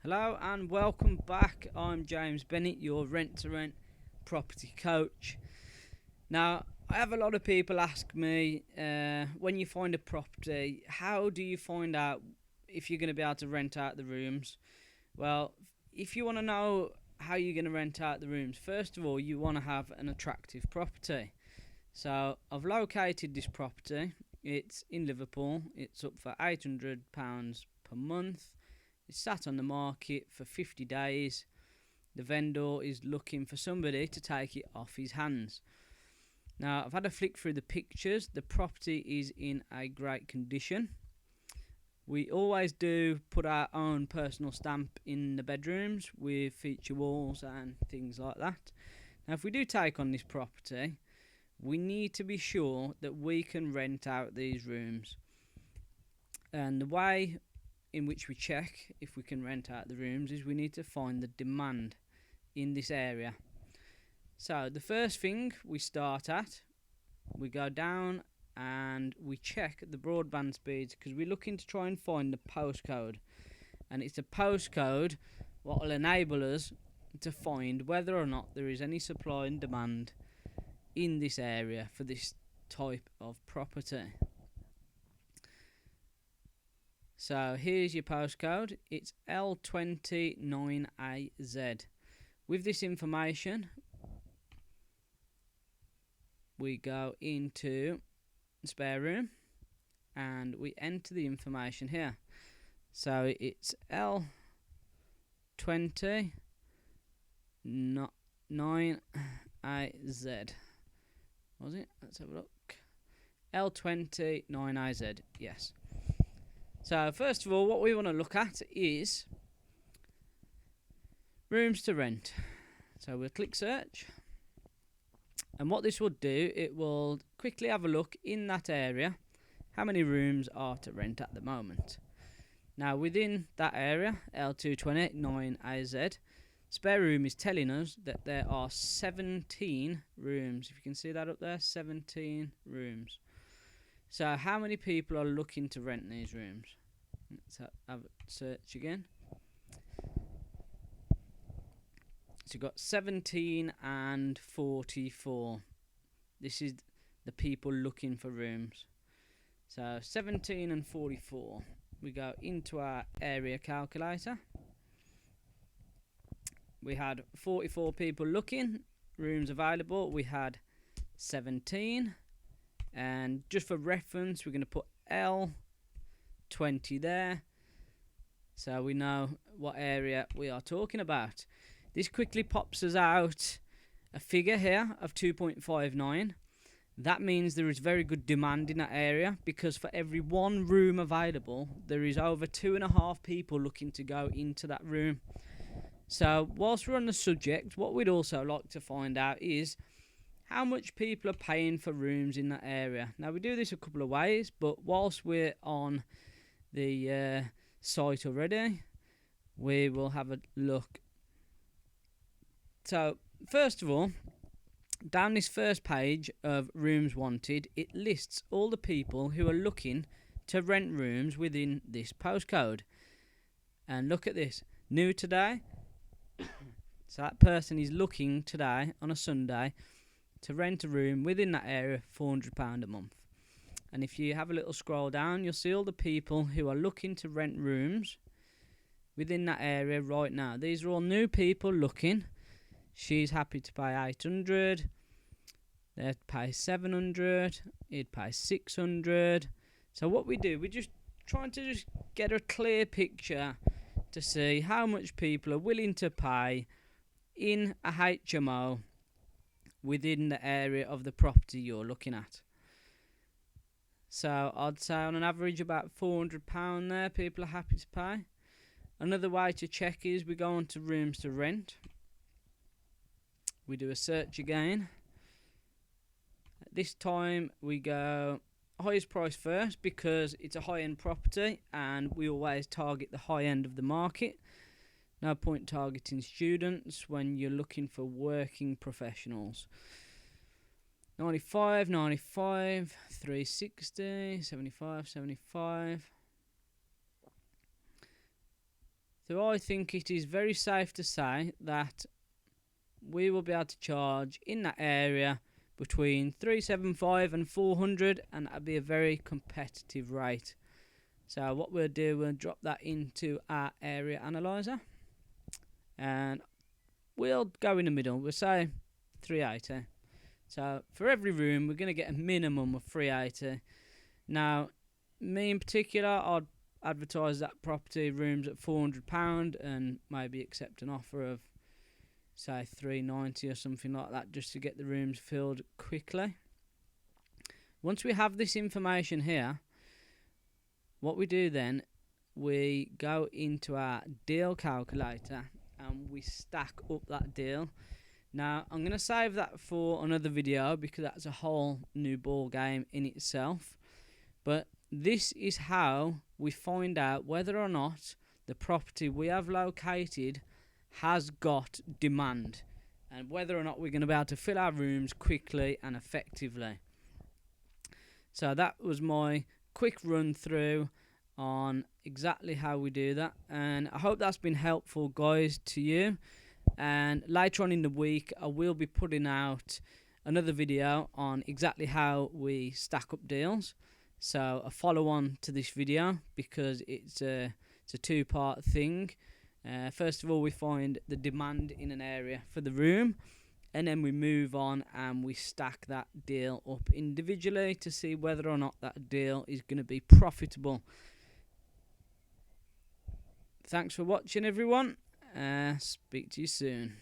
Hello and welcome back. I'm James Benett, your rent-to-rent property coach. Now, I have a lot of people ask me, when you find a property, how do you find out if you're going to be able to rent out the rooms? Well, if you want to know how you're going to rent out the rooms, first of all, you want to have an attractive property. So, I've located this property. It's in Liverpool. It's up for £800 per month. It's sat on the market for 50 days. The vendor is looking for somebody to take it off his hands. Now, I've had a flick through the pictures. The property is in a great condition. We always do put our own personal stamp in the bedrooms with feature walls and things like that. Now, if we do take on this property, we need to be sure that we can rent out these rooms. And the way in which we check if we can rent out the rooms is we need to find the demand in this area. So the first thing we start at, we go down and we check the broadband speeds, because we're looking to try and find the postcode, and it's a postcode what will enable us to find whether or not there is any supply and demand in this area for this type of property. So here's your postcode. It's L29AZ. With this information, we go into spare room and we enter the information here. So it's L29AZ. Was it? Let's have a look. L29AZ. Yes. So first of all, what we want to look at is rooms to rent. So we'll click search, and what this will do, it will quickly have a look in that area how many rooms are to rent at the moment. Now within that area, L229AZ, spare room is telling us that there are 17 rooms. If you can see that up there, 17 rooms. So how many people are looking to rent these rooms? Let's have a search again. So you've got 17 and 44. This is the people looking for rooms. So 17 and 44. We go into our area calculator. We had 44 people looking, rooms available. We had 17. And just for reference, we're going to put L20 there, so we know what area we are talking about. This quickly pops us out a figure here of 2.59. That means there is very good demand in that area, because for every one room available, there is over 2.5 people looking to go into that room. So whilst we're on the subject, what we'd also like to find out is how much people are paying for rooms in that area. Now, we do this a couple of ways, but whilst we're on the site already, we will have a look. So, first of all, down this first page of rooms wanted, it lists all the people who are looking to rent rooms within this postcode. And look at this, new today. So that person is looking today on a Sunday to rent a room within that area, £400 a month. And if you have a little scroll down, you'll see all the people who are looking to rent rooms within that area right now. These are all new people looking. She's happy to pay 800. They'd pay 700. He'd pay 600. So what we do, we're just trying to just get a clear picture to see how much people are willing to pay in a HMO within the area of the property you're looking at. So I'd say on an average about £400 there people are happy to pay. Another way to check is we go on to rooms to rent. We do a search again. This time we go highest price first, because it's a high-end property and we always target the high end of the market. No point targeting students when you're looking for working professionals. 95, 95, 360, 75, 75. So I think it is very safe to say that we will be able to charge in that area between 375 and 400, and that'll be a very competitive rate. So what we'll do, we'll drop that into our area analyzer, and we'll go in the middle. We'll say 380. So for every room, we're going to get a minimum of 380. Now, me in particular, I'd advertise that property rooms at £400 and maybe accept an offer of, say, 390 or something like that, just to get the rooms filled quickly. Once we have this information here, what we do then, we go into our deal calculator and we stack up that deal. Now, I'm going to save that for another video because that's a whole new ball game in itself. But this is how we find out whether or not the property we have located has got demand, and whether or not we're going to be able to fill our rooms quickly and effectively. So that was my quick run through on exactly how we do that, and I hope that's been helpful, guys, to you. And later on in the week I will be putting out another video on exactly how we stack up deals, so a follow on to this video, because it's a two-part thing. First of all, we find the demand in an area for the room, and then we move on and we stack that deal up individually to see whether or not that deal is going to be profitable. Thanks for watching, everyone. Speak to you soon.